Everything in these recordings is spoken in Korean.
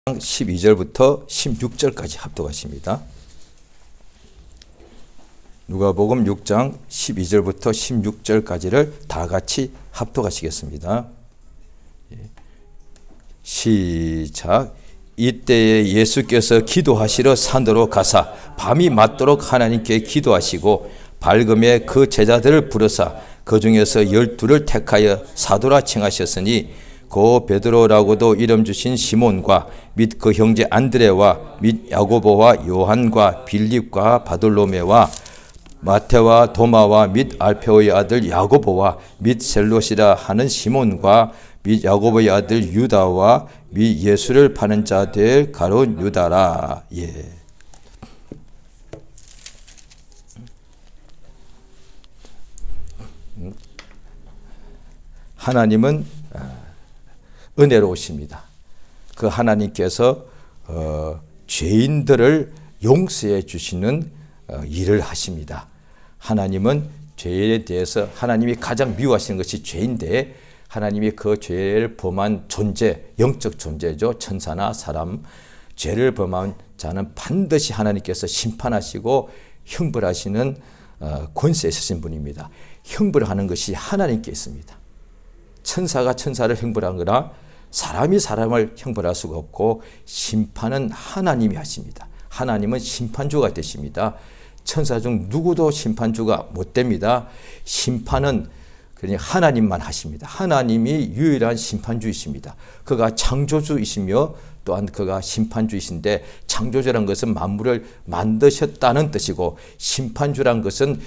12절부터 16절까지 합독하십니다. 누가복음 6장 12절부터 16절까지를 다 같이 합독하시겠습니다. 시작. 이때에 예수께서 기도하시러 산으로 가사 밤이 맞도록 하나님께 기도하시고 밝음에 그 제자들을 부르사 그 중에서 12를 택하여 사도라 칭하셨으니 고 베드로라고도 이름 주신 시몬과 및 그 형제 안드레와 및 야고보와 요한과 빌립과 바돌로메와 마테와 도마와 및 알페오의 아들 야고보와 및 셀롯이라 하는 시몬과 및 야고보의 아들 유다와 및 예수를 파는 자 될 가룟 유다라. 예. 하나님은 은혜로우십니다. 그 하나님께서 죄인들을 용서해 주시는 일을 하십니다. 하나님은 죄에 대해서 하나님이 가장 미워하시는 것이 죄인데 하나님이 그 죄를 범한 존재, 영적 존재죠. 천사나 사람, 죄를 범한 자는 반드시 하나님께서 심판하시고 형벌하시는 권세 있으신 분입니다. 형벌하는 것이 하나님께 있습니다. 천사가 천사를 형벌하거나 사람이 사람을 형벌할 수가 없고 심판은 하나님이 하십니다. 하나님은 심판주가 되십니다. 천사 중 누구도 심판주가 못 됩니다. 심판은 그냥 하나님만 하십니다. 하나님이 유일한 심판주이십니다. 그가 창조주이시며 또한 그가 심판주이신데 창조주란 것은 만물을 만드셨다는 뜻이고 심판주란 것은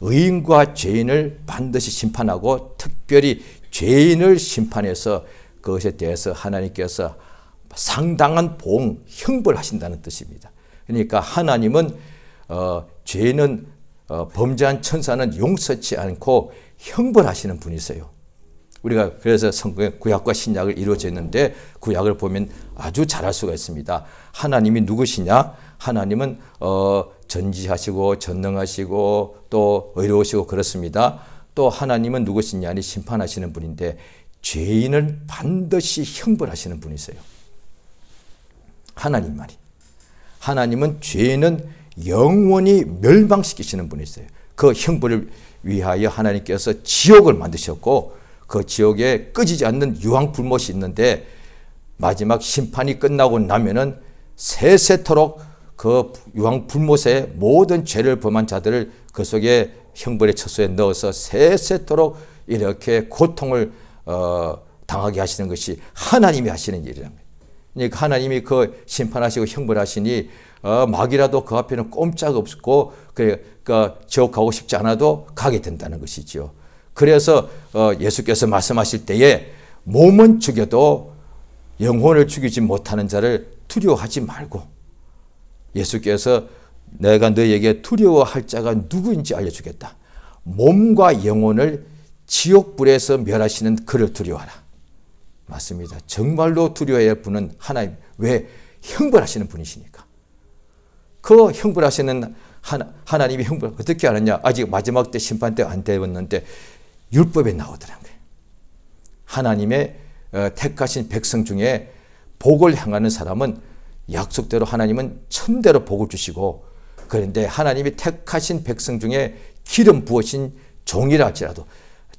의인과 죄인을 반드시 심판하고 특별히 죄인을 심판해서 그것에 대해서 하나님께서 상당한 보응, 형벌하신다는 뜻입니다. 그러니까 하나님은 죄인은 범죄한 천사는 용서치 않고 형벌하시는 분이세요. 우리가 그래서 성경에 구약과 신약을 이루어져 있는데 구약을 보면 아주 잘할 수가 있습니다. 하나님이 누구시냐? 하나님은 전지하시고 전능하시고 또 의로우시고 그렇습니다. 또 하나님은 누구시냐니 심판하시는 분인데 죄인을 반드시 형벌하시는 분이세요. 하나님만이. 하나님은 죄인은 영원히 멸망시키시는 분이세요. 그 형벌을 위하여 하나님께서 지옥을 만드셨고 그 지옥에 꺼지지 않는 유황불못이 있는데 마지막 심판이 끝나고 나면은 세세토록 그 유황불못에 모든 죄를 범한 자들을 그 속에 형벌의 처소에 넣어서 세세토록 이렇게 고통을 당하게 하시는 것이 하나님이 하시는 일이랍니다. 그러니까 하나님이 그 심판하시고 형벌하시니 막이라도 그 앞에는 꼼짝 없고 그러니까 지옥 가고 싶지 않아도 가게 된다는 것이죠. 그래서 예수께서 말씀하실 때에 몸은 죽여도 영혼을 죽이지 못하는 자를 두려워하지 말고 예수께서 내가 너에게 두려워할 자가 누구인지 알려주겠다. 몸과 영혼을 지옥불에서 멸하시는 그를 두려워하라. 맞습니다. 정말로 두려워해야 할 분은 하나님. 왜? 형벌하시는 분이시니까. 그 형벌하시는 하나님이 형벌 어떻게 하느냐? 아직 마지막 때 심판 때가 안 되었는데 율법에 나오더라고요. 하나님의 택하신 백성 중에 복을 행하는 사람은 약속대로 하나님은 천대로 복을 주시고 그런데 하나님이 택하신 백성 중에 기름 부으신 종이라 할지라도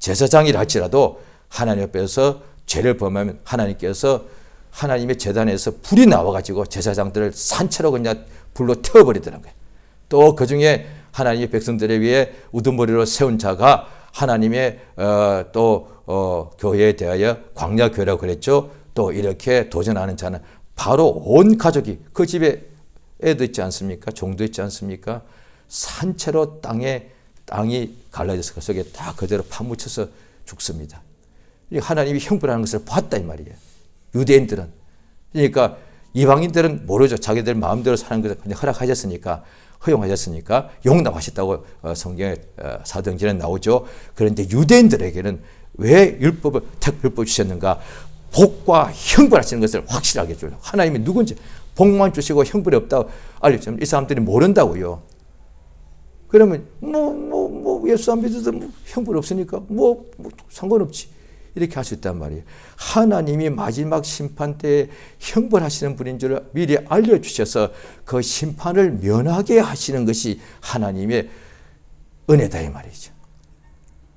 제사장이라 할지라도 하나님 앞에서 죄를 범하면 하나님께서 하나님의 제단에서 불이 나와가지고 제사장들을 산채로 그냥 불로 태워버리더라고요. 또 그 중에 하나님의 백성들에 위해 우두머리로 세운 자가 하나님의 교회에 대하여 광야교회라고 그랬죠. 또 이렇게 도전하는 자는 바로 온 가족이 그 집에 애도 있지 않습니까? 종도 있지 않습니까? 산채로 땅이 갈라져서 그 속에 다 그대로 파묻혀서 죽습니다. 하나님이 형벌하는 것을 봤다 이 말이에요. 유대인들은. 그러니까 이방인들은 모르죠. 자기들 마음대로 사는 것을 그냥 허락하셨으니까 허용하셨으니까 용납하셨다고 성경에 사도행전에 나오죠. 그런데 유대인들에게는 왜 율법 주셨는가? 복과 형벌하시는 것을 확실하게 줘요. 하나님이 누군지 복만 주시고 형벌이 없다고 알려주면 이 사람들이 모른다고요. 그러면 예수 안 믿어도 형벌 없으니까 상관없지. 이렇게 할 수 있단 말이에요. 하나님이 마지막 심판 때에 형벌하시는 분인 줄 미리 알려주셔서 그 심판을 면하게 하시는 것이 하나님의 은혜다 이 말이죠.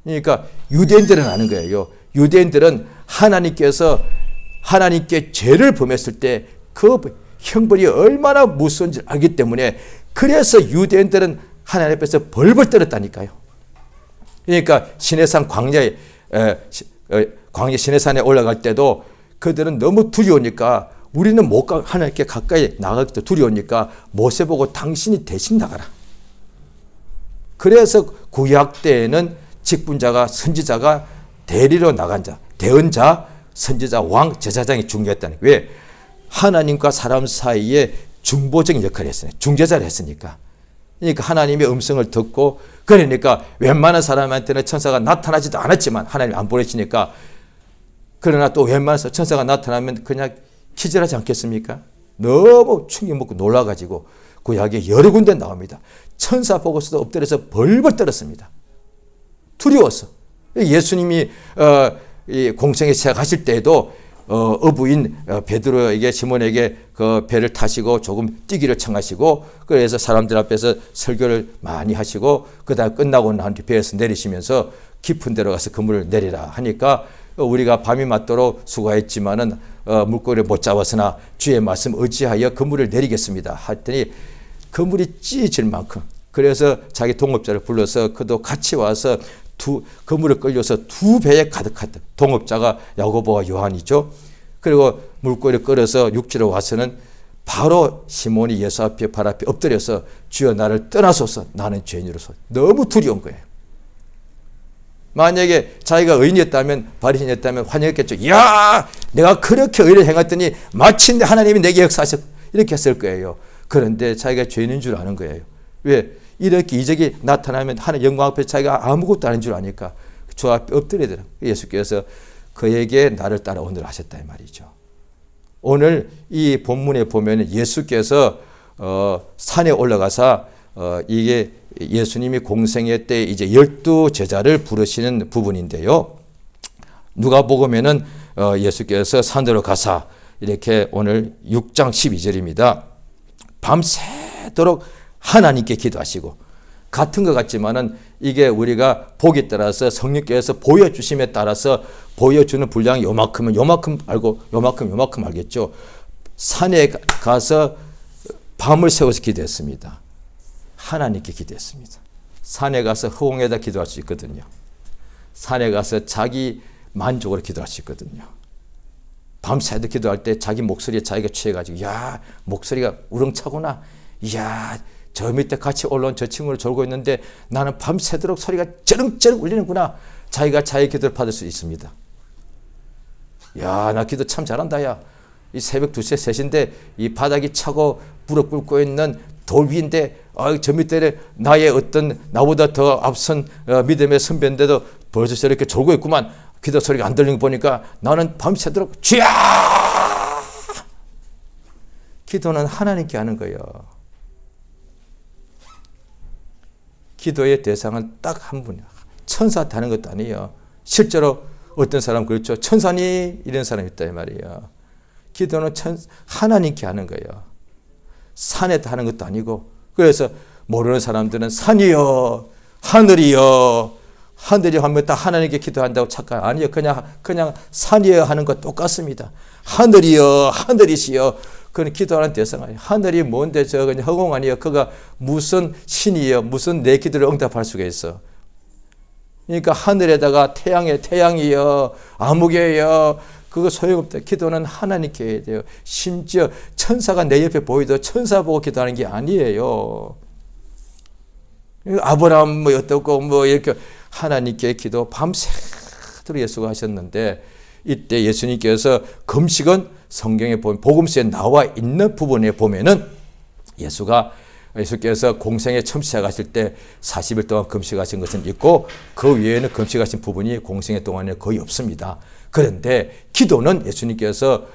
그러니까 유대인들은 아는 거예요. 유대인들은 하나님께 죄를 범했을 때 그 형벌이 얼마나 무서운지 알기 때문에 그래서 유대인들은 하나님 앞에서 벌벌 떨었다니까요. 그러니까 시내산 광야에 시내산에 올라갈 때도 그들은 너무 두려우니까 우리는 못 가, 하나님께 가까이 나가기도 두려우니까 모세 보고 당신이 대신 나가라. 그래서 구약 때에는 직분자가 선지자가 대리로 나간 자, 대언자, 선지자, 왕, 제사장이 중요했다는 거예요. 왜? 하나님과 사람 사이에 중보적인 역할을 했어요. 중재자를 했으니까. 그러니까 하나님의 음성을 듣고 그러니까 웬만한 사람한테는 천사가 나타나지도 않았지만 하나님이 안 보내시니까 그러나 또 웬만해서 천사가 나타나면 그냥 기절하지 않겠습니까? 너무 충격 먹고 놀라가지고 구약에 여러 군데 나옵니다. 천사 보고서도 엎드려서 벌벌 떨었습니다. 두려워서. 예수님이 공생에 시작하실 때에도 어부인 베드로에게 시몬에게 그 배를 타시고 조금 뛰기를 청하시고 그래서 사람들 앞에서 설교를 많이 하시고 그다음 끝나고 난 뒤 배에서 내리시면서 깊은 데로 가서 그물을 내리라 하니까 우리가 밤이 맞도록 수고했지만은 물고기를 못 잡았으나 주의 말씀 의지하여 그물을 내리겠습니다. 했더니 그물이 찢어질 만큼 그래서 자기 동업자를 불러서 그도 같이 와서 그물을 끌려서 두 배에 가득하던 동업자가 야고보와 요한이죠. 그리고 물고기를 끌어서 육지로 와서는 바로 시몬이 예수 앞에 발 앞에 엎드려서 주여 나를 떠나소서 나는 죄인으로서 너무 두려운 거예요. 만약에 자기가 의인이었다면 바리새인이었다면 환영했겠죠. 이야 내가 그렇게 의를 행했더니 마침내 하나님이 내게 역사하셨 이렇게 했을 거예요. 그런데 자기가 죄인인 줄 아는 거예요. 왜? 이렇게 이적이 나타나면 하나님 영광 앞에 자기가 아무것도 아닌 줄 아니까 주 앞에 엎드리더라고요. 예수께서 그에게 나를 따라오너라 하셨다 이 말이죠. 오늘 이 본문에 보면 예수께서 산에 올라가서 이게 예수님이 공생애 때 이제 12제자를 부르시는 부분인데요. 누가복음에는 예수께서 산으로 가사 이렇게 오늘 6장 12절입니다. 밤새도록 하나님께 기도하시고 같은 것 같지만은 이게 우리가 복에 따라서 성령께서 보여주심에 따라서 보여주는 분량이 요만큼 알고 요만큼 알겠죠. 산에 가서 밤을 새워서 기도했습니다. 하나님께 기도했습니다. 산에 가서 허공에다 기도할 수 있거든요. 산에 가서 자기 만족으로 기도할 수 있거든요. 밤새도 기도할 때 자기 목소리에 자기가 취해가지고 야 목소리가 우렁차구나. 이야 저 밑에 같이 올라온 저 친구를 졸고 있는데 나는 밤새도록 소리가 쩌렁쩌렁 울리는구나. 자기가 자기 기도를 받을 수 있습니다. 야, 나 기도 참 잘한다, 야. 이 새벽 2시, 3시인데 이 바닥이 차고 불어 끓고 있는 돌 위인데 저 밑에 나의 어떤 나보다 더 앞선 믿음의 선배인데도 벌써 저렇게 졸고 있구만. 기도 소리가 안 들리는 거 보니까 나는 밤새도록 주야! 기도는 하나님께 하는 거예요. 기도의 대상은 딱 한 분이야. 천사한테 하는 것도 아니에요. 실제로 어떤 사람 그렇죠. 천사니 이런 사람이 있다 이 말이에요. 기도는 하나님께 하는 거예요. 산에다 하는 것도 아니고 그래서 모르는 사람들은 산이요 하늘이요 하늘이 하면 다 하나님께 기도한다고 착각 아니요. 그냥 산이요 하는 것 똑같습니다. 하늘이요 하늘이시요 그건 기도하는 대상 아니에요. 하늘이 뭔데 저 그냥 허공 아니에요. 그가 무슨 신이에요. 무슨 내 기도를 응답할 수가 있어. 그러니까 하늘에다가 태양이요 암흑이요 그거 소용없다. 기도는 하나님께 해야 돼요. 심지어 천사가 내 옆에 보이도 천사 보고 기도하는 게 아니에요. 아브라함 뭐 어떻고 뭐 이렇게 하나님께 기도 밤새도록 예수가 하셨는데 이때 예수님께서 금식은 성경에 보면 복음서에 나와 있는 부분에 보면은 예수께서 공생에 처음 시작하실 때 40일 동안 금식하신 것은 있고 그 외에는 금식하신 부분이 공생애 동안에 거의 없습니다. 그런데 기도는 예수님께서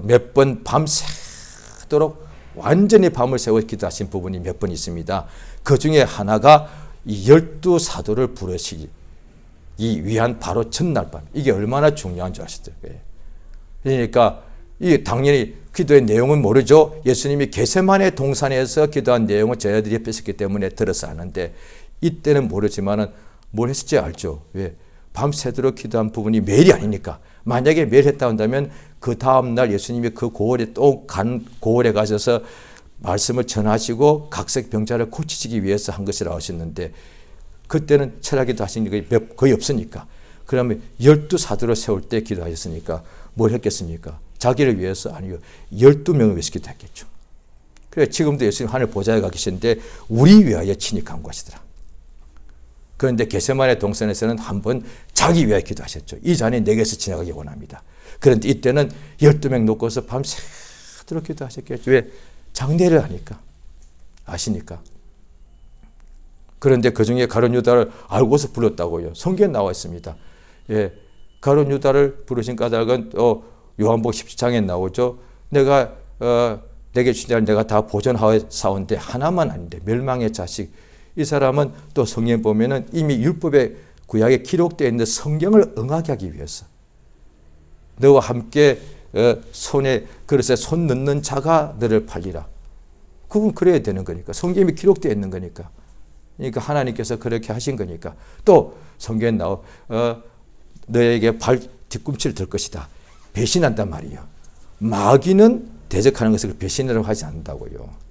몇 번 밤새도록 완전히 밤을 새워 기도하신 부분이 몇 번 있습니다. 그 중에 하나가 이 12사도를 부르시기 이 위한 바로 전날 밤. 이게 얼마나 중요한 줄 아시죠? 그러니까 이 당연히 기도의 내용은 모르죠. 예수님이 겟세마네 동산에서 기도한 내용을 저희들이 뺐었기 때문에 들어서 아는데 이때는 모르지만은 뭘 했을지 알죠. 왜? 밤새도록 기도한 부분이 매일이 아니니까. 만약에 매일 했다 한다면 그 다음날 예수님이 그 고을에 또 고을에 가셔서 말씀을 전하시고 각색 병자를 고치시기 위해서 한 것이라고 하셨는데 그때는 철학기도 하신 게 거의 없으니까. 그러면 12사도를 세울 때 기도하셨으니까 뭘 했겠습니까? 자기를 위해서 아니요. 12명을 위해서 기도했겠죠. 그래 지금도 예수님 하늘 보좌에 가 계시는데 우리 위하여 친히 간구하시더라. 그런데 겟세마네 동산에서는 한번 자기 위하여 기도하셨죠. 이 잔이 내게서 지나가기 원합니다. 그런데 이때는 12명 놓고서 밤새도록 기도하셨겠죠. 왜? 장례를 하니까. 아시니까. 그런데 그중에 가룟 유다를 알고서 불렀다고요. 성경에 나와 있습니다. 예, 가룟 유다를 부르신 까닭은 요한복음 17장에 나오죠. 내게 주신 자를 내가 다 보존하여 사온데 하나만 아닌데 멸망의 자식. 이 사람은 또 성경에 보면은 이미 율법의 구약에 기록되어 있는 성경을 응하게 하기 위해서 너와 함께 손에 그릇에 손 넣는 자가 너를 팔리라. 그건 그래야 되는 거니까. 성경이 기록되어 있는 거니까. 그러니까 하나님께서 그렇게 하신 거니까. 또 성경에 나와 너에게 발 뒤꿈치를 들 것이다. 배신한단 말이에요. 마귀는 대적하는 것을 배신이라고 하지 않는다고요.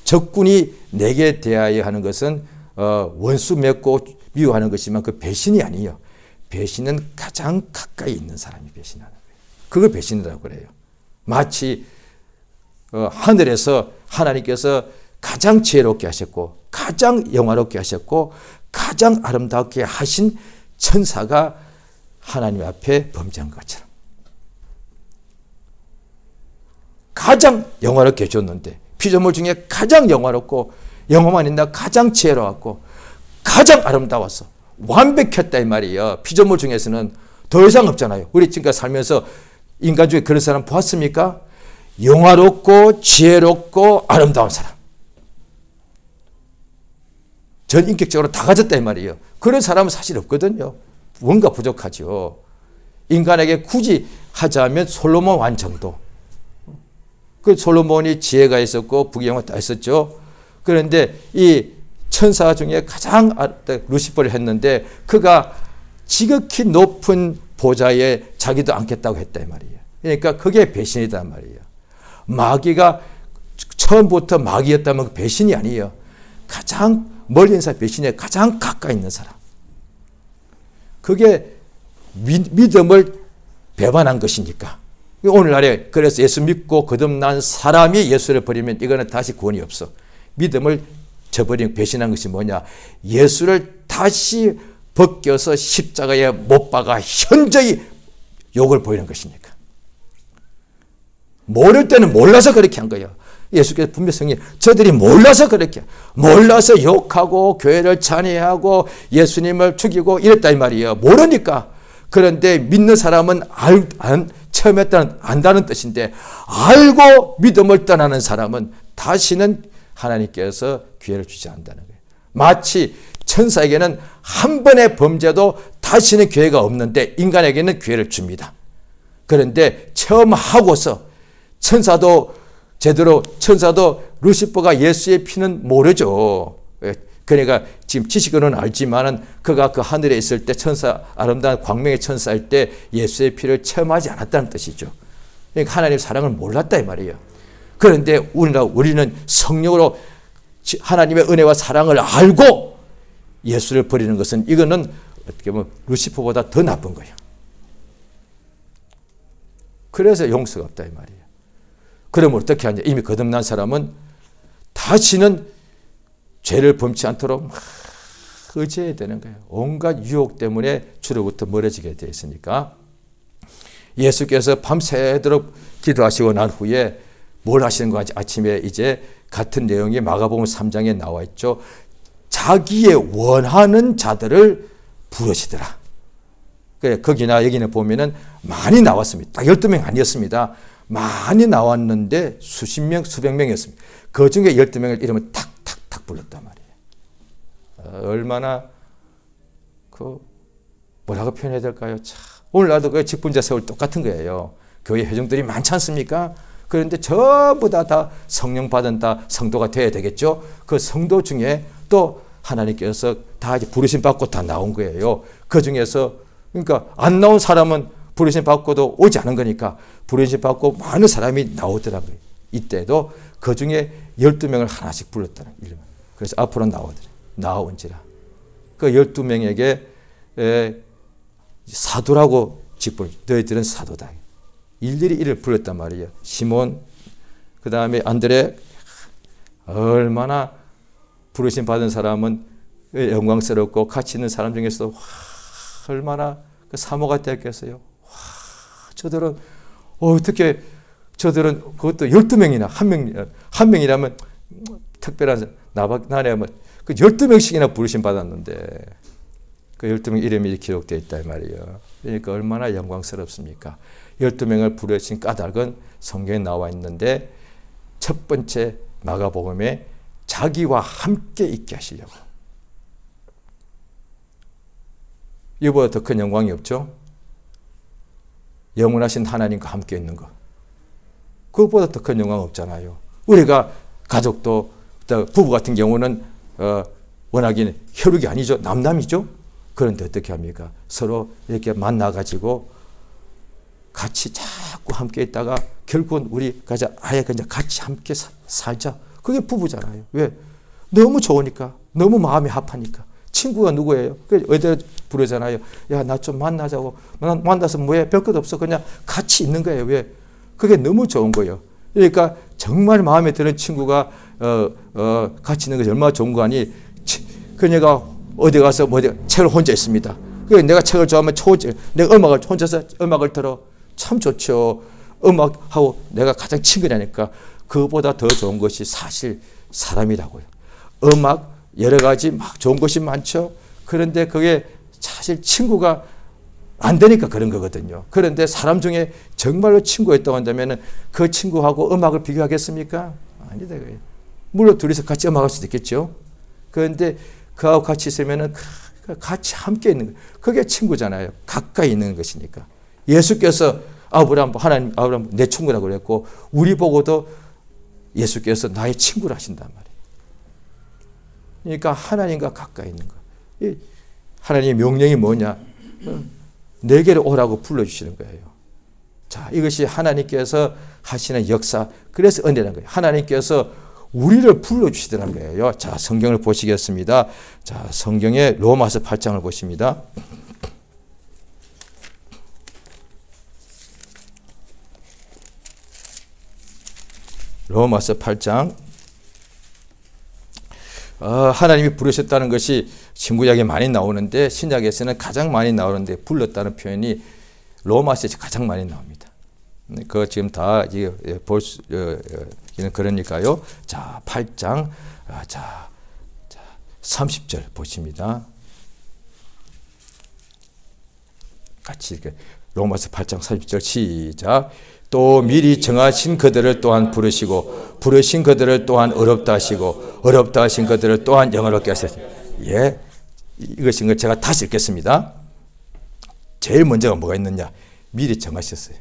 적군이 내게 대하여 하는 것은 원수 맺고 미워하는 것이지만 그 배신이 아니에요. 배신은 가장 가까이 있는 사람이 배신하는 거예요. 그걸 배신이라고 그래요. 마치 하늘에서 하나님께서 가장 지혜롭게 하셨고 가장 영화롭게 하셨고 가장 아름답게 하신 천사가 하나님 앞에 범죄한 것처럼 가장 영화롭게 해줬는데 피조물 중에 가장 영화롭고 영화만 있나 가장 지혜로웠고 가장 아름다워서 완벽했다 이 말이에요. 피조물 중에서는 더 이상 없잖아요. 우리 지금까지 살면서 인간 중에 그런 사람 보았습니까? 영화롭고 지혜롭고 아름다운 사람. 전 인격적으로 다 가졌다 이 말이에요. 그런 사람은 사실 없거든요. 뭔가 부족하죠. 인간에게 굳이 하자면 솔로몬 왕 정도. 그 솔로몬이 지혜가 있었고 부귀영화 다 있었죠. 그런데 이 천사 중에 가장 루시퍼를 했는데 그가 지극히 높은 보좌에 자기도 앉겠다고 했다 이 말이에요. 그러니까 그게 배신이다 말이에요. 마귀가 처음부터 마귀였다면 배신이 아니에요. 가장 멀리 있는 사람, 배신에 가장 가까이 있는 사람. 그게 믿음을 배반한 것이니까. 오늘날에 그래서 예수 믿고 거듭난 사람이 예수를 버리면 이거는 다시 구원이 없어. 믿음을 저버린 배신한 것이 뭐냐? 예수를 다시 벗겨서 십자가에 못 박아 현저히 욕을 보이는 것이니까. 모를 때는 몰라서 그렇게 한 거예요. 예수께서 분명히 저들이 몰라서 그렇게 몰라서 욕하고 교회를 찬양하고 예수님을 죽이고 이랬다 이 말이에요. 모르니까. 그런데 믿는 사람은 처음에 따른 안다는 뜻인데 알고 믿음을 떠나는 사람은 다시는 하나님께서 기회를 주지 않는다는 거예요. 마치 천사에게는 한 번의 범죄도 다시는 기회가 없는데 인간에게는 기회를 줍니다. 그런데 처음 하고서 천사도 루시퍼가 예수의 피는 모르죠. 그러니까 지금 지식으로는 알지만은 그가 그 하늘에 있을 때 아름다운 광명의 천사일 때 예수의 피를 체험하지 않았다는 뜻이죠. 그러니까 하나님의 사랑을 몰랐다 이 말이에요. 그런데 우리는 성령으로 하나님의 은혜와 사랑을 알고 예수를 버리는 것은 이거는 어떻게 보면 루시퍼보다 더 나쁜 거예요. 그래서 용서가 없다 이 말이에요. 그러면 어떻게 하냐? 이미 거듭난 사람은 다시는 죄를 범치 않도록 막 의지해야 되는 거예요. 온갖 유혹 때문에 주로부터 멀어지게 되어 있으니까 예수께서 밤새도록 기도하시고 난 후에 뭘 하시는 거 아침에 이제 같은 내용이 마가복음 3장에 나와 있죠. 자기의 원하는 자들을 부르시더라. 그래, 거기나 여기는 보면은 많이 나왔습니다. 딱 12명 아니었습니다. 많이 나왔는데 수십 명, 수백 명이었습니다. 그 중에 12명을 이름을 탁탁탁 불렀단 말이에요. 얼마나 뭐라고 표현해야 될까요? 참, 오늘 나도 그 직분자 세월 똑같은 거예요. 교회 회중들이 많지 않습니까? 그런데 전부 다 성령 받은 다 성도가 돼야 되겠죠. 그 성도 중에 또 하나님께서 다 이제 부르심 받고 다 나온 거예요. 그 중에서 그러니까 안 나온 사람은 부르심 받고도 오지 않은 거니까 부르심 받고 많은 사람이 나오더라고요. 이때도 그 중에 12명을 하나씩 불렀다는 이름. 그래서 앞으로 나오니라. 그 12명에게 사도라고 직분, 너희들은 사도다. 일일이 이를 불렀단 말이에요. 시몬, 그 다음에 안드레, 얼마나 부르심 받은 사람은 영광스럽고 같이 있는 사람 중에서도 얼마나 그 사모가 되었겠어요. 저들은 어떻게 저들은 그것도 12명이나 한 명이라면 특별한 나라면 그 12명씩이나 부르심 받았는데 그 12명 이름이 기록되어 있다 이 말이에요. 그러니까 얼마나 영광스럽습니까? 12명을 부르신 까닭은 성경에 나와 있는데 첫 번째 마가복음에 자기와 함께 있게 하시려고. 이보다 더 큰 영광이 없죠? 영원하신 하나님과 함께 있는 것. 그것보다 더 큰 영광 없잖아요. 우리가 가족도 부부 같은 경우는 워낙에 혈육이 아니죠. 남남이죠. 그런데 어떻게 합니까? 서로 이렇게 만나가지고 같이 자꾸 함께 있다가 결국은 우리 아예 그냥 같이 함께 살자. 그게 부부잖아요. 왜? 너무 좋으니까. 너무 마음이 합하니까. 친구가 누구예요? 어디 부르잖아요. 야, 나 좀 만나자고. 만나서 뭐해? 별것 없어. 그냥 같이 있는 거예요. 왜? 그게 너무 좋은 거예요. 그러니까 정말 마음에 드는 친구가 같이 있는 것이 얼마나 좋은 거 아니? 그녀가 어디 가서 책을 혼자 있습니다. 내가 책을 좋아하면 내가 혼자서 음악을 들어. 참 좋죠. 음악하고 내가 가장 친근하니까 그거보다 더 좋은 것이 사실 사람이라고요. 음악 여러 가지 막 좋은 것이 많죠. 그런데 그게 사실 친구가 안 되니까 그런 거거든요. 그런데 사람 중에 정말로 친구였다고 한다면 그 친구하고 음악을 비교하겠습니까? 아니다. 물론 둘이서 같이 음악할 수도 있겠죠. 그런데 그하고 같이 있으면 같이 함께 있는 거예요. 그게 친구잖아요. 가까이 있는 것이니까. 예수께서 아브라함 내 친구라고 그랬고 우리 보고도 예수께서 나의 친구라 하신단 말이에요. 그러니까 하나님과 가까이 있는 거. 하나님의 명령이 뭐냐? 내게로 오라고 불러주시는 거예요. 자, 이것이 하나님께서 하시는 역사. 그래서 은혜라는 거예요. 하나님께서 우리를 불러주시더라는 거예요. 자, 성경을 보시겠습니다. 자, 성경의 로마서 8장을 보십니다. 로마서 8장. 하나님이 부르셨다는 것이 신구약에 많이 나오는데 신약에서는 가장 많이 나오는데 불렀다는 표현이 로마서에 가장 많이 나옵니다. 그거 지금 다 볼 수 그러니까요. 자, 8장 자 30절 보십니다. 같이 이렇게 로마서 8장 30절 시작. 또 미리 정하신 그들을 또한 부르시고 부르신 그들을 또한 어렵다 하시고 어렵다 하신 그들을 또한 영화롭게 하셨습니다. 예, 이것인 걸 제가 다시 읽겠습니다. 제일 먼저가 뭐가 있느냐? 미리 정하셨어요.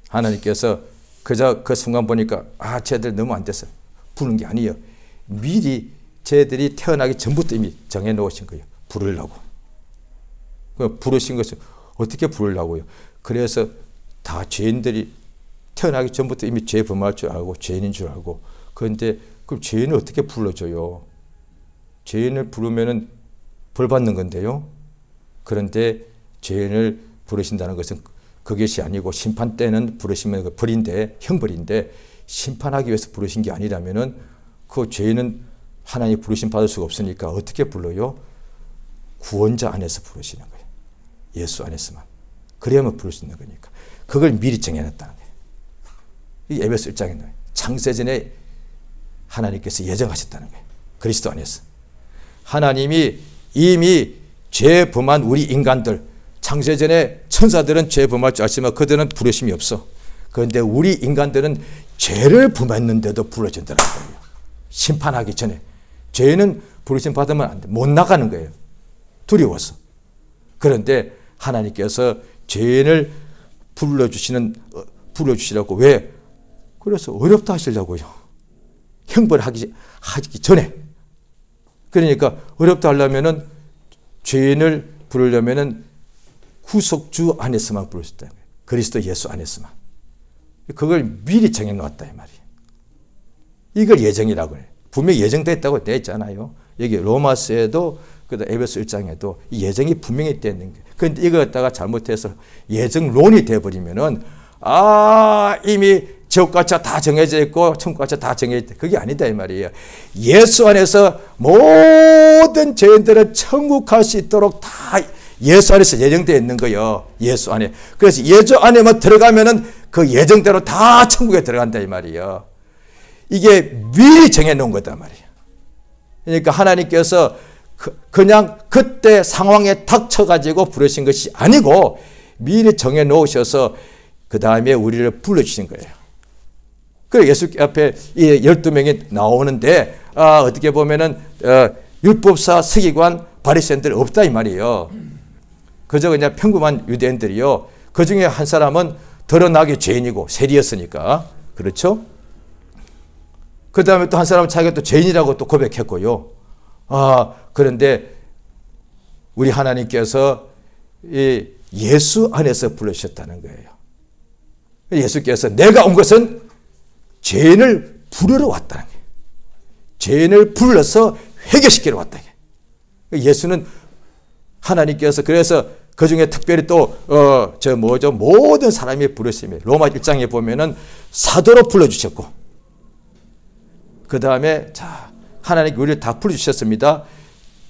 하나님께서 그저 그 순간 보니까 쟤들 너무 안 됐어. 부르는 게 아니에요. 미리 쟤들이 태어나기 전부터 이미 정해 놓으신 거예요. 부르려고. 부르신 것을 어떻게 부르려고요? 그래서 다 죄인들이 태어나기 전부터 이미 죄 범할 줄 알고 죄인인 줄 알고. 그런데 그럼 죄인을 어떻게 불러줘요? 죄인을 부르면은 벌 받는 건데요. 그런데 죄인을 부르신다는 것은 그것이 아니고 심판 때는 부르시면 그 벌인데 형벌인데 심판하기 위해서 부르신 게 아니라면은 그 죄인은 하나님 부르심 받을 수가 없으니까 어떻게 불러요? 구원자 안에서 부르시는 거예요. 예수 안에서만. 그래야만 부를 수 있는 거니까. 그걸 미리 정해놨다는 거예요. 이게 에베소 1장에 나와요. 창세전에 하나님께서 예정하셨다는 거예요. 그리스도 안에서. 하나님이 이미 죄 범한 우리 인간들, 창세전에 천사들은 죄 범할 줄 알지만 그들은 부르심이 없어. 그런데 우리 인간들은 죄를 범했는데도 불러준다는 거예요. 심판하기 전에. 죄는 부르심 받으면 안 돼. 못 나가는 거예요. 두려워서. 그런데 하나님께서 죄인을 불러주시라고. 왜? 그래서 어렵다 하시려고요. 형벌 하기 전에. 그러니까 어렵다 하려면은 죄인을 부르려면은 구속주 안에서만 부를 수 있다는 거예요. 그리스도 예수 안에서만. 그걸 미리 정해놓았다 이 말이에요. 이걸 예정이라고 해요. 분명히 예정됐다고 되어 있잖아요. 여기 로마서에도 그다음 에베소 1장에도 이 예정이 분명히 되어 있는 거예요. 그런데 이거 갖다가 잘못해서 예정론이 되어버리면은 이미 지옥가차 다 정해져 있고 천국가차 다 정해져 있다. 그게 아니다 이 말이에요. 예수 안에서 모든 죄인들은 천국 갈 수 있도록 다 예수 안에서 예정되어 있는 거예요. 예수 안에. 그래서 예수 안에만 들어가면은 그 예정대로 다 천국에 들어간다 이 말이에요. 이게 미리 정해놓은 거다 말이에요. 그러니까 하나님께서 그냥 그때 상황에 닥쳐가지고 부르신 것이 아니고 미리 정해놓으셔서 그 다음에 우리를 불러주신 거예요. 그리고 예수 앞에 이 12명이 나오는데 어떻게 보면은 율법사, 서기관, 바리새인들 없다 이 말이에요. 그저 그냥 평범한 유대인들이요. 그 중에 한 사람은 드러나게 죄인이고 세리였으니까. 그렇죠? 그 다음에 또 한 사람은 자기가 또 죄인이라고 또 고백했고요. 그런데 우리 하나님께서 이 예수 안에서 부르셨다는 거예요. 예수께서 내가 온 것은 죄인을 부르러 왔다는 거예요. 죄인을 불러서 회개시키러 왔다는 거예요. 예수는 하나님께서 그래서 그 중에 특별히 또 모든 사람이 부르심이 로마 1장에 보면은 사도로 불러주셨고 그 다음에 하나님께 우리를 다 불러주셨습니다.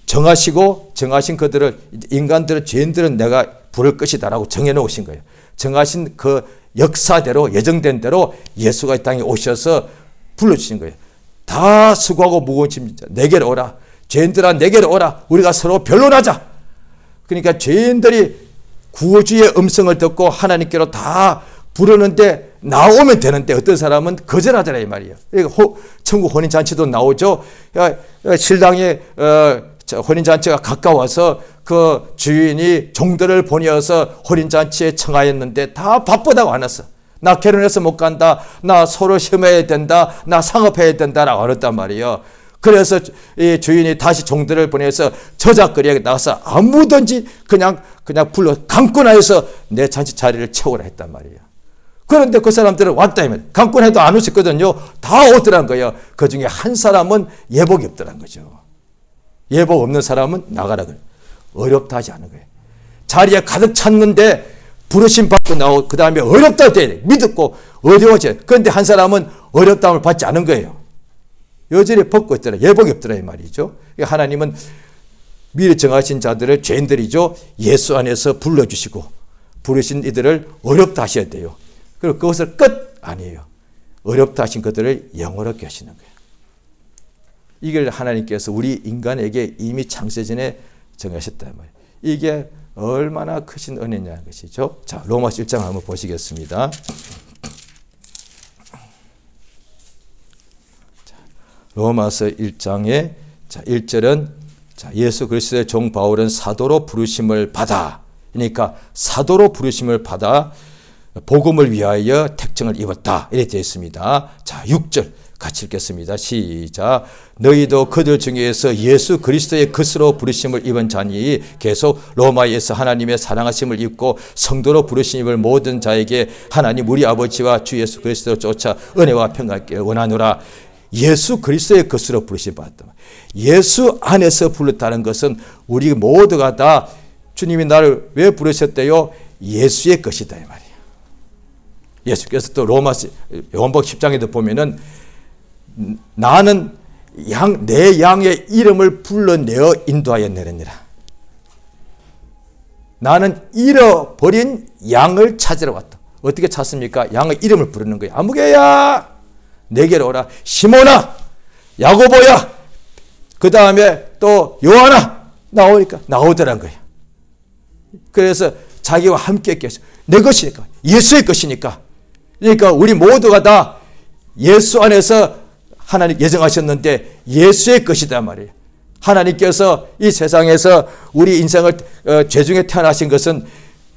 정하신 그들을 인간들은 죄인들은 내가 부를 것이다라고 정해놓으신 거예요. 정하신 그 역사대로 예정된 대로 예수가 이 땅에 오셔서 불러주신 거예요. 다 수고하고 무거운 짐 내게로 오라. 죄인들아 내게로 오라. 우리가 서로 변론하자. 그러니까 죄인들이 구주의 음성을 듣고 하나님께로 다 부르는데 나오면 되는데 어떤 사람은 거절하더라 이 말이에요. 천국 혼인잔치도 나오죠. 신랑의 혼인잔치가 가까워서 그 주인이 종들을 보내어서 혼인잔치에 청하였는데 다 바쁘다고 안 왔어. 나 결혼해서 못 간다. 나 서로 시험해야 된다. 나 상업해야 된다라고 안 했단 말이에요. 그래서 이 주인이 다시 종들을 보내서 저작거리에 나가서 아무든지 그냥 불러 강권하여서 내 잔치 자리를 채우라 했단 말이에요. 그런데 그 사람들은 왔다 하면 강권해도 안 오셨거든요. 다 오더란 거예요. 그 중에 한 사람은 예복이 없더란 거죠. 예복 없는 사람은 나가라 그래요. 어렵다 하지 않은 거예요. 자리에 가득 찼는데 부르심 받고 나오고 그 다음에 어렵다 돼야 돼. 믿었고 어려워져요. 그런데 한 사람은 어렵다함을 받지 않은 거예요. 여전히 벗고 있더라. 예복이 없더라 이 말이죠. 하나님은 미리 정하신 자들을 죄인들이죠. 예수 안에서 불러주시고 부르신 이들을 어렵다 하셔야 돼요. 그리고 그것을 끝 아니에요. 어렵다 하신 그들을 영원하게 하시는 거예요. 이걸 하나님께서 우리 인간에게 이미 창세전에 정하셨단 말이에요. 이게 얼마나 크신 은혜냐는 것이죠. 자, 로마서 1장 한번 보시겠습니다. 로마서 1장의 1절은 예수 그리스도의 종 바울은 사도로 부르심을 받아. 그러니까 사도로 부르심을 받아 복음을 위하여 택정을 입었다. 이렇게 되어 있습니다. 자, 6절 같이 읽겠습니다. 시작. 너희도 그들 중에서 예수 그리스도의 것으로 부르심을 입은 자니 계속 로마에서 하나님의 사랑하심을 입고 성도로 부르심을 모든 자에게 하나님 우리 아버지와 주 예수 그리스도를 쫓아 은혜와 평강을 원하노라. 예수 그리스도의 것으로 부르심 받았다. 예수 안에서 불렀다는 것은 우리 모두가 다 주님이 나를 왜 부르셨대요? 예수의 것이다 이 말이에요. 예수께서 또 로마서 요한복음 10장에도 보면은 나는 내 양의 이름을 불러내어 인도하여 내렸느라. 나는 잃어버린 양을 찾으러 왔다. 어떻게 찾습니까? 양의 이름을 부르는 거예요. 아무개야 내게로 오라. 시몬아, 야고보야, 그 다음에 또 요한아 나오니까 나오더란 거예요. 그래서 자기와 함께 했겠어요. 내 것이니까, 예수의 것이니까. 그러니까 우리 모두가 다 예수 안에서 하나님 예정하셨는데 예수의 것이다 말이에요. 하나님께서 이 세상에서 우리 인생을 죄 중에 태어나신 것은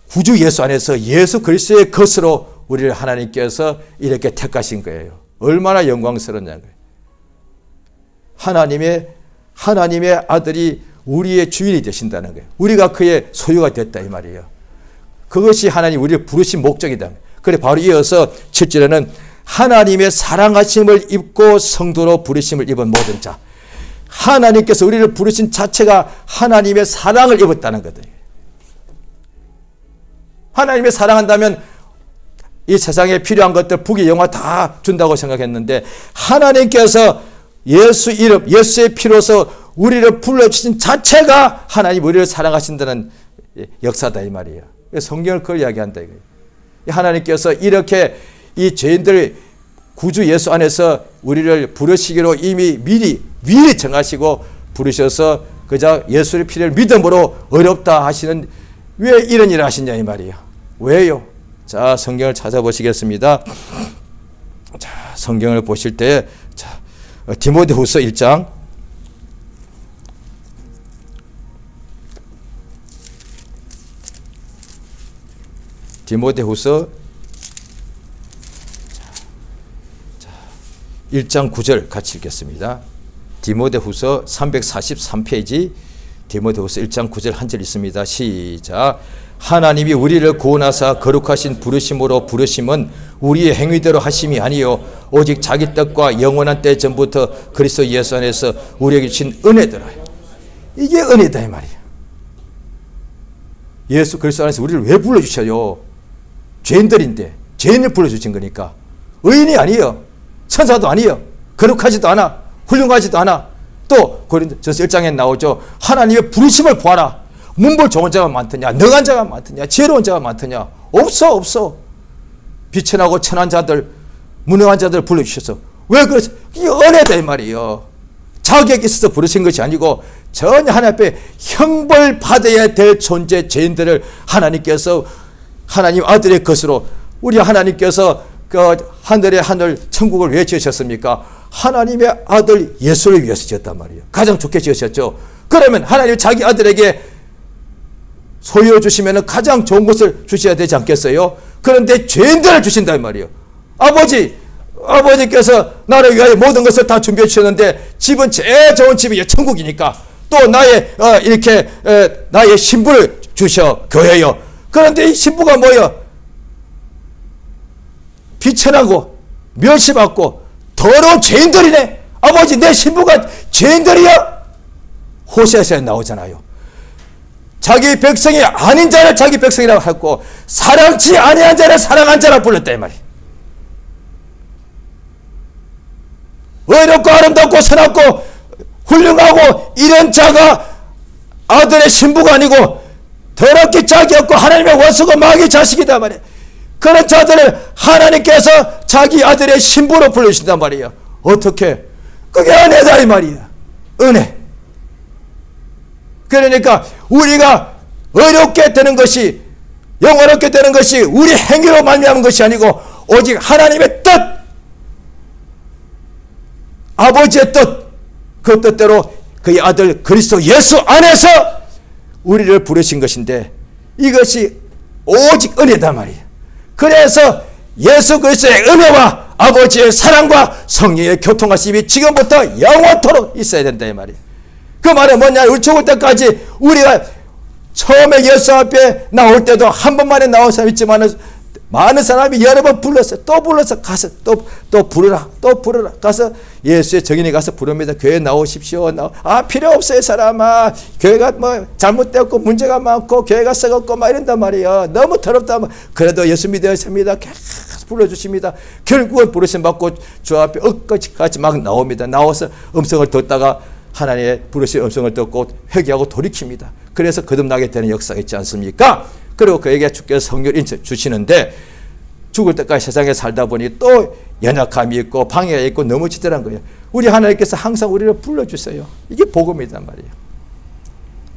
구주 예수 안에서 예수 그리스도의 것으로 우리를 하나님께서 이렇게 택하신 거예요. 얼마나 영광스러운 거예요. 하나님의 아들이 우리의 주인이 되신다는 거예요. 우리가 그의 소유가 됐다 이 말이에요. 그것이 하나님 우리를 부르신 목적이다. 그래 바로 이어서 7절에는 하나님의 사랑하심을 입고 성도로 부르심을 입은 모든 자. 하나님께서 우리를 부르신 자체가 하나님의 사랑을 입었다는 거다. 하나님의 사랑한다면 이 세상에 필요한 것들 부귀 영화 다 준다고 생각했는데 하나님께서 예수 이름 예수의 피로서 우리를 불러주신 자체가 하나님 우리를 사랑하신다는 역사다 이 말이에요. 성경을 그걸 이야기한다 이거예요. 하나님께서 이렇게 이 죄인들 구주 예수 안에서 우리를 부르시기로 이미 미리 정하시고 부르셔서 그저 예수의 피를 믿음으로 어렵다 하시는 왜 이런 일을 하시냐 이 말이에요. 왜요? 자, 성경을 찾아보시겠습니다. 자, 성경을 보실 때 자, 디모데후서 1장 디모데후서 1장 9절 같이 읽겠습니다. 디모데후서 343페이지 디모데후서 1장 9절 한 절 있습니다. 시작. 하나님이 우리를 구원하사 거룩하신 부르심으로 부르심은 우리의 행위대로 하심이 아니요 오직 자기 뜻과 영원한 때 전부터 그리스도 예수 안에서 우리에게 주신 은혜더라. 이게 은혜다 이 말이에요. 예수 그리스도 안에서 우리를 왜 불러주셔요? 죄인들인데 죄인을 불러주신 거니까. 의인이 아니에요. 천사도 아니에요. 거룩하지도 않아. 훌륭하지도 않아. 또 고린도전서 1장에 나오죠. 하나님의 부르심을 보아라. 문벌 좋은 자가 많더냐, 능한 자가 많더냐, 지혜로운 자가 많더냐. 없어. 비천하고 천한 자들, 무능한 자들 불러주셔서. 왜 그러세요? 이게 은혜다 이 말이에요. 자격이 있어서 부르신 것이 아니고 전혀 하나님 앞에 형벌 받아야 될 존재 죄인들을 하나님께서 하나님 아들의 것으로 우리 하나님께서 그 하늘의 하늘 천국을 왜 지으셨습니까? 하나님의 아들 예수를 위해서 지었단 말이에요. 가장 좋게 지으셨죠. 그러면 하나님 자기 아들에게 소유를 주시면 가장 좋은 것을 주셔야 되지 않겠어요? 그런데 죄인들을 주신단 말이에요. 아버지께서 나를 위하여 모든 것을 다 준비해 주셨는데 집은 제일 좋은 집이 천국이니까 또 나의 나의 신부를 주셔 교회요. 그런데 이 신부가 뭐예요? 비천하고 멸시받고 더러운 죄인들이네. 아버지 내 신부가 죄인들이야? 호세아서에 나오잖아요. 자기 백성이 아닌 자를 자기 백성이라고 했고 사랑치 아니한 자를 사랑한 자라 불렀다 이 말이에요. 의롭고 아름답고 선하고 훌륭하고 이런 자가 아들의 신부가 아니고 더럽게 짝이 없고 하나님의 원수고 마귀의 자식이다 말이에요. 그런 자들을 하나님께서 자기 아들의 신부로 불러주신단 말이에요. 어떻게? 그게 은혜다 이 말이에요. 은혜. 그러니까 우리가 어렵게 되는 것이 영원롭게 되는 것이 우리 행위로 말미암은 것이 아니고 오직 하나님의 뜻, 아버지의 뜻, 그 뜻대로 그의 아들 그리스도 예수 안에서 우리를 부르신 것인데 이것이 오직 은혜다 말이에요. 그래서 예수 그리스도의 은혜와 아버지의 사랑과 성령의 교통하심이 지금부터 영원토록 있어야 된다 이 말이에요. 그 말은 뭐냐? 우리 죽을 때까지 우리가 처음에 예수 앞에 나올 때도 한 번만에 나온 사람 있지만 많은 사람이 여러 번 불렀어요. 또 불러서 가서 또 부르라. 가서 예수의 정인에 가서 부릅니다. 교회 나오십시오. 필요 없어요 사람아. 교회가 뭐 잘못되었고 문제가 많고 교회가 썩었고 막 이런단 말이에요. 너무 더럽다. 그래도 예수 믿어야 됩니다. 계속 불러주십니다. 결국은 부르심 받고 주 앞에 엇까지 막 나옵니다. 나와서 음성을 듣다가 하나님의 부르신 음성을 듣고 회개하고 돌이킵니다. 그래서 거듭나게 되는 역사가 있지 않습니까? 그리고 그에게 주께서 성령을 주시는데 죽을 때까지 세상에 살다 보니 또 연약함이 있고 방해가 있고 넘어지더란 거예요. 우리 하나님께서 항상 우리를 불러주세요. 이게 복음이란 말이에요.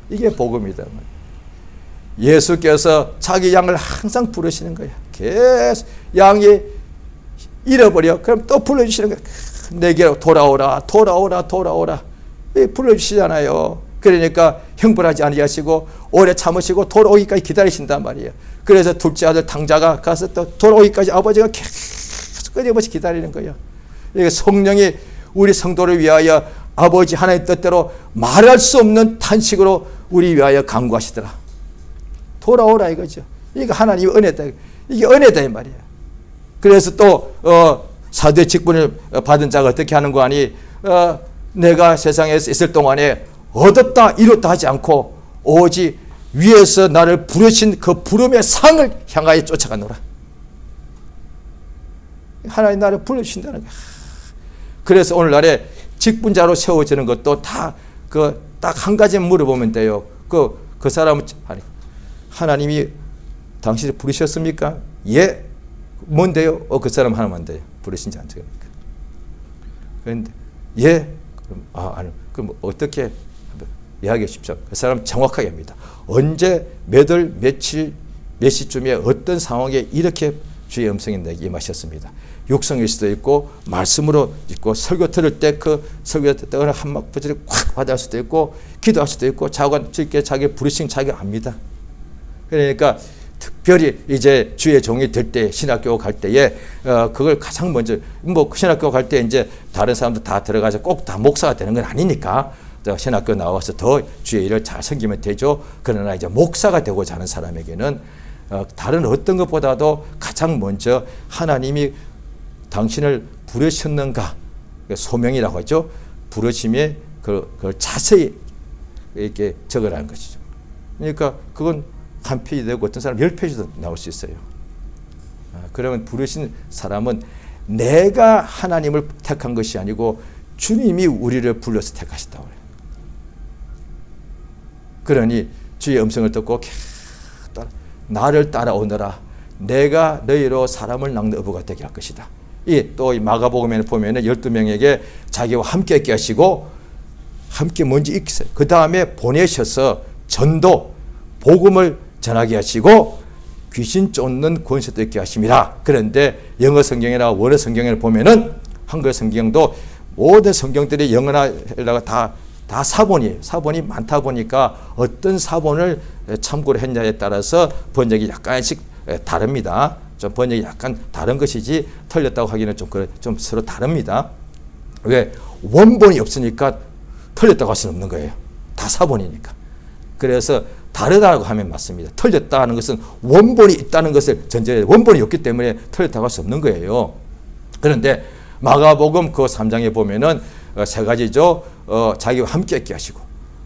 이게 복음이란 말이에요. 예수께서 자기 양을 항상 부르시는 거예요. 계속 양이 잃어버려. 그럼 또 불러주시는 거예요. 내게로 돌아오라. 불러주시잖아요. 그러니까 형벌하지 아니하시고 오래 참으시고 돌아오기까지 기다리신단 말이에요. 그래서 둘째 아들 탕자가 가서 또 돌아오기까지 아버지가 계속 끊임없이 기다리는 거예요. 성령이 우리 성도를 위하여 아버지 하나님 뜻대로 말할 수 없는 탄식으로 우리 위하여 간구하시더라. 돌아오라 이거죠. 이게 하나님의 은혜다. 이게 은혜다 이 말이에요. 그래서 또 사도의 직분을 받은 자가 어떻게 하는 거 아니? 내가 세상에 있을 동안에 얻었다 이뤘다 하지 않고 오직 위에서 나를 부르신 그 부름의 상을 향하여 쫓아가노라. 하나님 나를 불러주신다는 거야. 그래서 오늘날에 직분자로 세워지는 것도 다 딱 한 가지 물어보면 돼요. 그 사람은 하나님이 당신을 부르셨습니까? 예. 뭔데요? 그 사람 하나만 돼요. 부르신지 안 되니까. 그런데 예. 그럼 아니. 그럼 어떻게 이야기해 주십시오. 그 사람 정확하게 합니다. 언제 몇 월 며칠 몇 시쯤에 어떤 상황에 이렇게 주의 음성이 내게 임하셨습니다. 육성일 수도 있고 말씀으로 있고 설교 들을 때 그 설교 들을 때 어느 한막부지를 콱 받을 수도 있고 기도할 수도 있고 자기 부르신 자기가 압니다. 그러니까 특별히 이제 주의 종이 될 때 신학교 갈 때에 그걸 가장 먼저 신학교 갈 때 이제 다른 사람도 다 들어가서 꼭 다 목사가 되는 건 아니니까 신학교 나와서 더 주의 일을 잘 섬기면 되죠. 그러나 이제 목사가 되고자 하는 사람에게는 다른 어떤 것보다도 가장 먼저 하나님이 당신을 부르셨는가 소명이라고 하죠. 부르심에 그걸 자세히 이렇게 적으라는 것이죠. 그러니까 그건 한 페이지 되고 어떤 사람 10페이지도 나올 수 있어요. 그러면 부르신 사람은 내가 하나님을 택한 것이 아니고 주님이 우리를 불러서 택하셨다고 해요. 그러니 주의 음성을 듣고 나를 따라오너라. 내가 너희로 사람을 낚는 어부가 되게 할 것이다. 또 마가복음에 보면 12명에게 자기와 함께 있게 하시고 함께 먼저 있겠어요. 그 다음에 보내셔서 전도, 복음을 전하게 하시고 귀신 쫓는 권세도 있게 하심이라. 그런데 영어 성경이나 원어 성경을 보면은 한글 성경도 모든 성경들이 영어나 헬라가 다 사본이에요. 사본이 많다 보니까 어떤 사본을 참고를 했냐에 따라서 번역이 약간씩 다릅니다. 좀 번역이 약간 다른 것이지 틀렸다고 하기는 좀 서로 다릅니다. 왜? 원본이 없으니까 틀렸다고 할 수는 없는 거예요. 다 사본이니까. 그래서 다르다고 하면 맞습니다. 틀렸다 하는 것은 원본이 있다는 것을 전제해 원본이 없기 때문에 틀렸다고 할 수 없는 거예요. 그런데 마가복음 그 3장에 보면은 세 가지죠. 자기와 함께 있게 하시고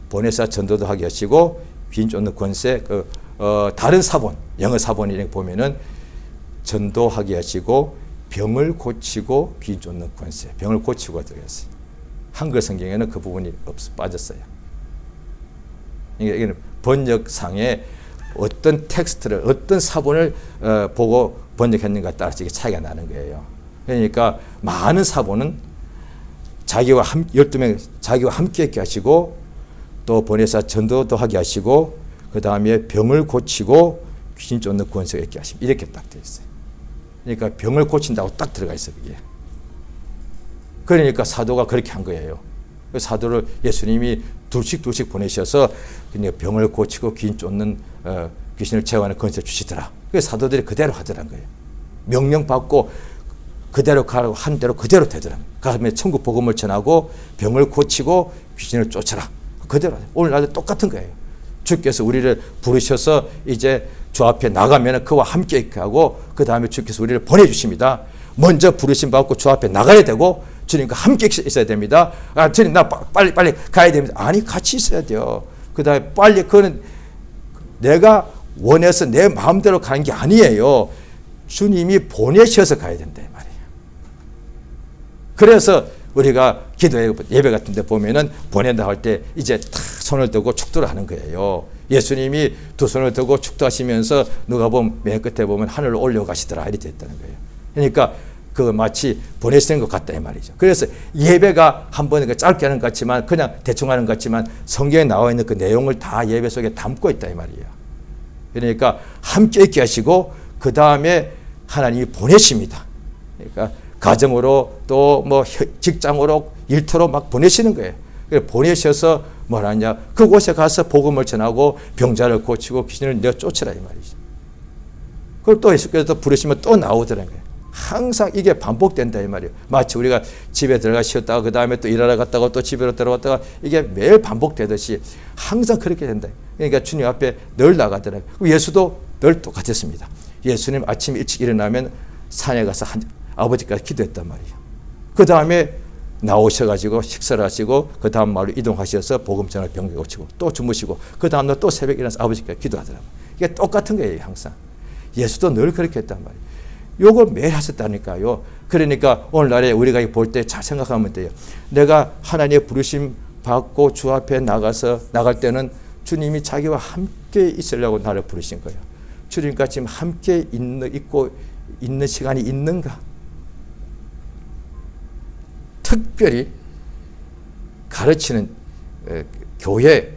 보내사 전도도 하게 하시고 빈 쫓는 권세 다른 사본 영어 사본이 보면은 전도하게 하시고 병을 고치고 빈 쫓는 권세 병을 고치고 들어갔어요. 한글 성경에는 그 부분이 빠졌어요. 이게 번역상에 어떤 텍스트를 어떤 사본을 보고 번역했는가 따라서 이게 차이가 나는 거예요. 그러니까 많은 사본은 자기와 12명 자기와 함께 있게 하시고 또 보내사 전도도 하게 하시고 그 다음에 병을 고치고 귀신 쫓는 권세가 있게 하십니다. 이렇게 딱 되어 있어요. 그러니까 병을 고친다고 딱 들어가 있어요. 그게. 그러니까 사도가 그렇게 한 거예요. 사도를 예수님이 둘씩 보내셔서 병을 고치고 귀신 쫓는 귀신을 제어하는 권세를 주시더라. 그래서 사도들이 그대로 하더란 거예요. 명령 받고 그대로 가라고 한 대로 그대로 되더라고요. 가면 천국 복음을 전하고 병을 고치고 귀신을 쫓아라. 그대로 오늘날도 똑같은 거예요. 주께서 우리를 부르셔서 이제 주 앞에 나가면 그와 함께 있게 하고 그 다음에 주께서 우리를 보내주십니다. 먼저 부르심 받고 주 앞에 나가야 되고 주님과 함께 있어야 됩니다. 주님 나 빨리 가야 됩니다. 아니 같이 있어야 돼요. 그 다음에 빨리 그거는 내가 원해서 내 마음대로 가는 게 아니에요. 주님이 보내셔서 가야 된다 이 말이에요. 그래서 우리가 기도회 예배 같은 데 보면은 보낸다 할 때 이제 탁 손을 들고 축도를 하는 거예요. 예수님이 두 손을 들고 축도하시면서 누가 보면 맨 끝에 보면 하늘로 올려가시더라 이렇게 됐다는 거예요. 그러니까 그 마치 보내시는 것 같다 이 말이죠. 그래서 예배가 한번 짧게 하는 것 같지만 그냥 대충 하는 것 같지만 성경에 나와 있는 그 내용을 다 예배 속에 담고 있다 이 말이에요. 그러니까 함께 있게 하시고 그 다음에 하나님이 보내십니다. 그러니까 가정으로 또 뭐 직장으로 일터로 막 보내시는 거예요. 보내셔서 뭐라냐, 그곳에 가서 복음을 전하고 병자를 고치고 귀신을 내쫓으라 이 말이죠. 그걸 또 예수께서 또 부르시면 또 나오더라는 거예요. 항상 이게 반복된다 이 말이에요. 마치 우리가 집에 들어가 쉬었다가 그 다음에 또 일하러 갔다가 또 집으로 들어갔다가 이게 매일 반복되듯이 항상 그렇게 된다. 그러니까 주님 앞에 늘 나가더라고요. 예수도 늘 똑같았습니다. 예수님 아침 일찍 일어나면 산에 가서 아버지까지 기도했단 말이에요. 그 다음에 나오셔가지고 식사를 하시고 그 다음 마을로 이동하셔서 복음 전할 병을 고치고 또 주무시고 그 다음날 또 새벽에 일어나서 아버지까지 기도하더라고요. 이게 똑같은 거예요. 항상. 예수도 늘 그렇게 했단 말이에요. 요걸 매일 하셨다니까요. 그러니까 오늘날에 우리가 볼 때 잘 생각하면 돼요. 내가 하나님의 부르심 받고 주 앞에 나갈 때는 주님이 자기와 함께 있으려고 나를 부르신 거예요. 주님과 지금 함께 있는 시간이 있는가? 특별히 가르치는 교회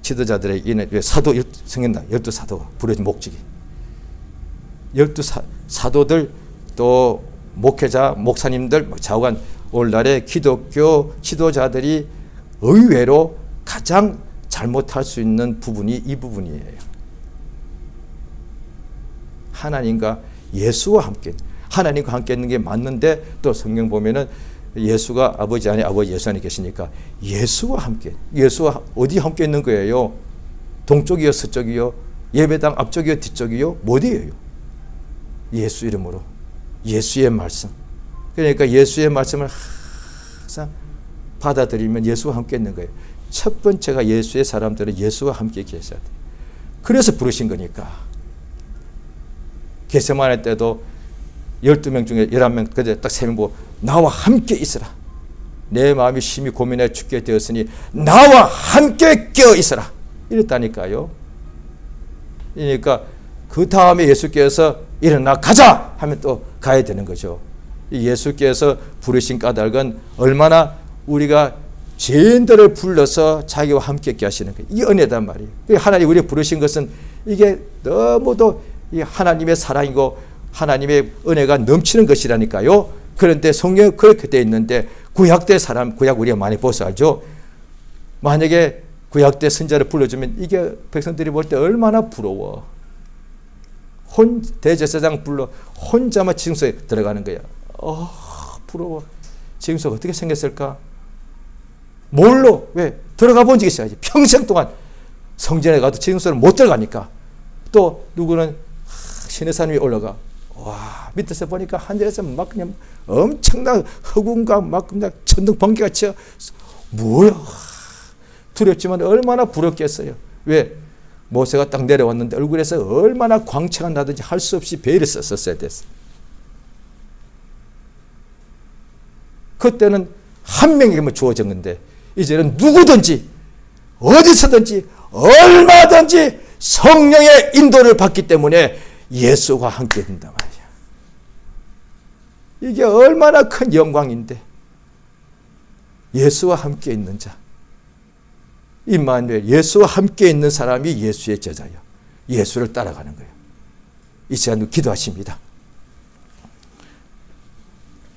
지도자들의 사도 성경당 12사도가 부르신 목적이 12사도들 또 목회자 목사님들 좌우간 오늘날의 기독교 지도자들이 의외로 가장 잘못할 수 있는 부분이 이 부분이에요. 하나님과 예수와 함께, 하나님과 함께 있는 게 맞는데 또 성경 보면은 예수가 아버지 안에 아버지 예수 안에 계시니까 예수와 함께, 예수와 어디 함께 있는 거예요? 동쪽이요 서쪽이요? 예배당 앞쪽이요 뒤쪽이요? 어디예요? 예수 이름으로 예수의 말씀. 그러니까 예수의 말씀을 항상 받아들이면 예수와 함께 있는 거예요. 첫 번째가 예수의 사람들은 예수와 함께 계셔야 돼요. 그래서 부르신 거니까. 겟세마네 때도 12명 중에 11명 그때 딱 3명 보고 나와 함께 있으라. 내 마음이 심히 고민해 죽게 되었으니 나와 함께 껴 있으라. 이랬다니까요. 그러니까 그 다음에 예수께서 일어나 가자 하면 또 가야 되는 거죠. 예수께서 부르신 까닭은 얼마나 우리가 죄인들을 불러서 자기와 함께 있게 하시는 거예요. 이 은혜단 말이에요. 하나님 우리 부르신 것은 이게 너무도 이 하나님의 사랑이고 하나님의 은혜가 넘치는 것이라니까요. 그런데 성경에 그렇게 되어 있는데 구약 때 사람, 구약 우리가 많이 보서 알죠. 만약에 구약 때 선자를 불러주면 이게 백성들이 볼 때 얼마나 부러워. 대제사장 불러 혼자만 징소에 들어가는 거야. 부러워. 징소가 어떻게 생겼을까? 뭘로? 왜? 들어가 본 적이 있어야지. 평생 동안 성전에 가도 징소를 못 들어가니까. 또 누구는 시내산 위에 올라가. 와, 밑에서 보니까 하늘에서 막 그냥 엄청난 흑운과 막 그냥 천둥 번개가 쳐. 뭐야? 두렵지만 얼마나 부럽겠어요. 왜? 모세가 딱 내려왔는데 얼굴에서 얼마나 광채가 나든지 할 수 없이 베일을 썼어야 됐어요. 그때는 한 명에게만 주어졌는데 이제는 누구든지 어디서든지 얼마든지 성령의 인도를 받기 때문에 예수와 함께 된단 말이야. 이게 얼마나 큰 영광인데 예수와 함께 있는 자. 임마누엘, 예수와 함께 있는 사람이 예수의 제자예요. 예수를 따라가는 거예요. 이 시간 기도하십니다.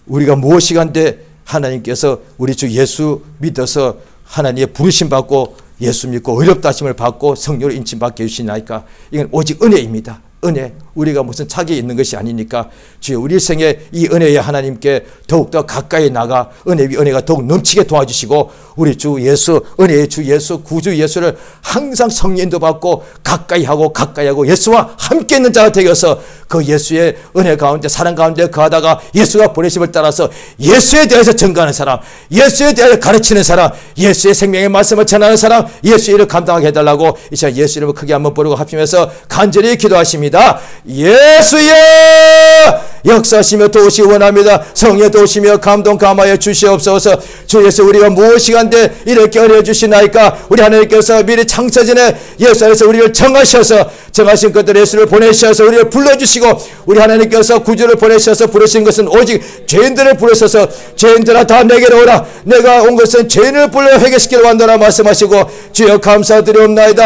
우리가 무엇이 간데 하나님께서 우리 주 예수 믿어서 하나님의 부르심 받고 예수 믿고 어렵다 하심을 받고 성령으로 인침받게 해주시나이까? 이건 오직 은혜입니다. 은혜. 우리가 무슨 착이 있는 것이 아니니까 주여 우리 생에 이 은혜의 하나님께 더욱더 가까이 나가 은혜가 더욱 넘치게 도와주시고 우리 주 예수, 은혜의 주 예수, 구주 예수를 항상 성령도 받고 가까이 하고 예수와 함께 있는 자가 되어서 그 예수의 은혜 가운데 사랑 가운데 거하다가 예수가 보내심을 따라서 예수에 대해서 증거하는 사람, 예수에 대해서 가르치는 사람, 예수의 생명의 말씀을 전하는 사람, 예수의 일을 감당하게 해달라고 이 시간 예수 이름을 크게 한번 부르고 합치면서 간절히 기도하십니다. 예수여 역사하시며 도우시기 원합니다. 성령 도우시며 감동 감하여 주시옵소서. 주 예수 우리가 무엇이 간데 이렇게 어려워 주시나이까? 우리 하나님께서 미리 창세전에 예수 안에서 우리를 정하신 것들 예수를 보내셔서 우리를 불러주시고 우리 하나님께서 구주를 보내셔서 부르신 것은 오직 죄인들을 부르셔서 죄인들아 다 내게로 오라. 내가 온 것은 죄인을 불러 회개시키러 왔노라 말씀하시고 주여 감사드리옵나이다.